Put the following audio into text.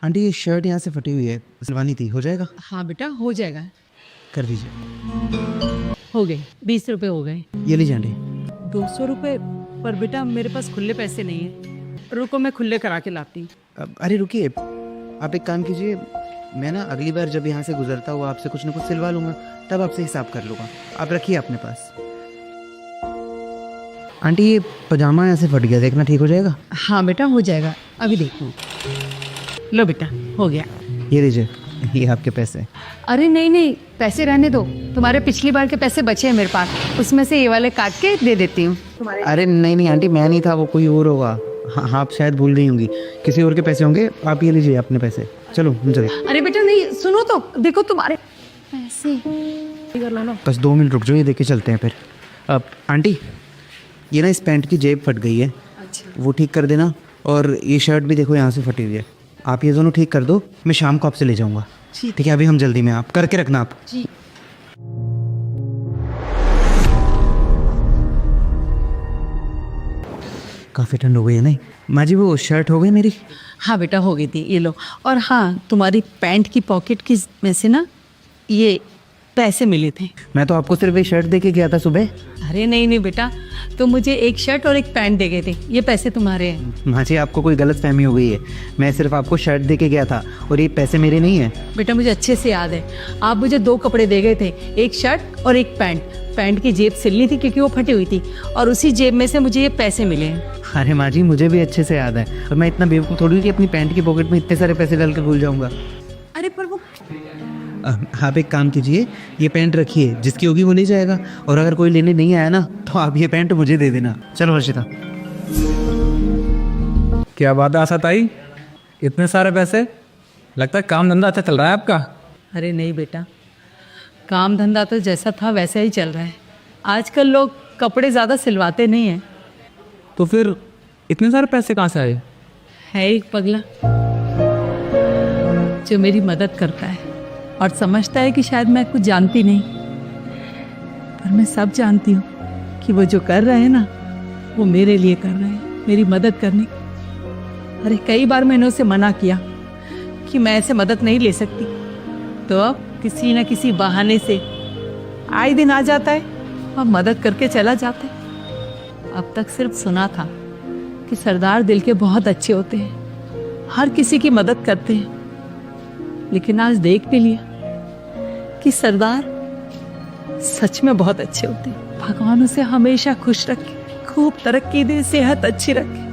Aunty ये shirt यहाँ से फटी हुई है, सिलवानी थी, हो जाएगा? हाँ बेटा हो जाएगा। कर दीजिए। हो गए 20 रुपए हो गए। ये लीजिए आंटी। 200 रुपए पर बेटा मेरे पास खुले पैसे नहीं है, रुको मैं खुले करा के लाती हूँ। अरे रुकिए, आप एक काम कीजिए, मैं ना अगली बार जब यहाँ से गुजरता हुआ आपसे कुछ ना कुछ सिलवा लूँगा, तब आपसे हिसाब कर लूँगा। आप रखिए अपने पास। आंटी ये पजामा यहाँ से फट गया, देखना ठीक हो जाएगा? हाँ बेटा हो जाएगा, अभी देखो। लो बेटा हो गया। ये लीजिए, ये आपके पैसे। अरे नहीं नहीं पैसे रहने दो, तुम्हारे पिछली बार के पैसे बचे हैं मेरे पास, उसमें से ये वाले काट के दे देती हूँ। अरे नहीं नहीं आंटी, मैं नहीं था, वो कोई और होगा। हाँ आप शायद भूल गई होंगी, किसी और के पैसे होंगे। आप ये लीजिए अपने पैसे, चलो हम चले। अरे बेटा नहीं सुनो तो, देखो तुम्हारे पैसे कर लो ना। बस 2 मिनट रुक जाओ, ये देख के चलते हैं फिर। अब आंटी ये ना इस पैंट की जेब फट गई है, अच्छा वो ठीक कर देना। और ये शर्ट भी देखो यहाँ से फटी हुई है, आप ये दोनों ठीक कर दो, मैं शाम को आपसे ले जाऊँगा। ठीक है, अभी हम जल्दी में, आप करके रखना आप। जी। काफ़ी ठंड हो गई है नहीं माँ जी? वो शर्ट हो गई मेरी? हाँ बेटा हो गई थी, ये लो। और हाँ तुम्हारी पैंट की पॉकेट की में से ना ये पैसे मिले थे। मैं तो आपको सिर्फ ये शर्ट दे के गया था सुबह। अरे नहीं नहीं बेटा, तो मुझे एक शर्ट और एक पैंट दे गए थे, ये पैसे तुम्हारे हैं। माँ जी आपको कोई गलत फहमी हो गई है, मैं सिर्फ आपको शर्ट दे के गया था और ये पैसे मेरे नहीं हैं। बेटा मुझे अच्छे से याद है, आप मुझे 2 कपड़े दे गए थे, एक शर्ट और एक पैंट। पैंट की जेब सिलनी थी क्योंकि वो फटी हुई थी, और उसी जेब में से मुझे ये पैसे मिले हैं। अरे माँ जी मुझे भी अच्छे से याद है, और मैं इतना बेवकूफ़ थोड़ी कि अपनी पैंट की पॉकेट में इतने सारे पैसे डाल कर भूल जाऊँगा। अरे पर वो आप एक काम कीजिए, ये पैंट रखिए, जिसकी होगी वो ले जाएगा, और अगर कोई लेने नहीं आया ना तो आप ये पैंट मुझे दे देना। चलो हर्षिता। क्या बात है आशा ताई, इतने सारे पैसे? लगता है काम धंधा अच्छा चल रहा है आपका। अरे नहीं बेटा, काम धंधा तो जैसा था वैसा ही चल रहा है। आजकल लोग कपड़े ज़्यादा सिलवाते नहीं हैं। तो फिर इतने सारे पैसे कहाँ से आए? है एक पगला जो मेरी मदद करता है और समझता है कि शायद मैं कुछ जानती नहीं, पर मैं सब जानती हूँ कि वो जो कर रहे हैं ना वो मेरे लिए कर रहे हैं, मेरी मदद करने। अरे कई बार मैंने उसे मना किया कि मैं ऐसे मदद नहीं ले सकती, तो अब किसी न किसी बहाने से आए दिन आ जाता है और मदद करके चला जाता है। अब तक सिर्फ सुना था कि सरदार दिल के बहुत अच्छे होते हैं, हर किसी की मदद करते हैं, लेकिन आज देख भी लिया कि सरदार सच में बहुत अच्छे होते हैं। भगवान उसे हमेशा खुश रखे, खूब तरक्की दे, सेहत अच्छी रखे।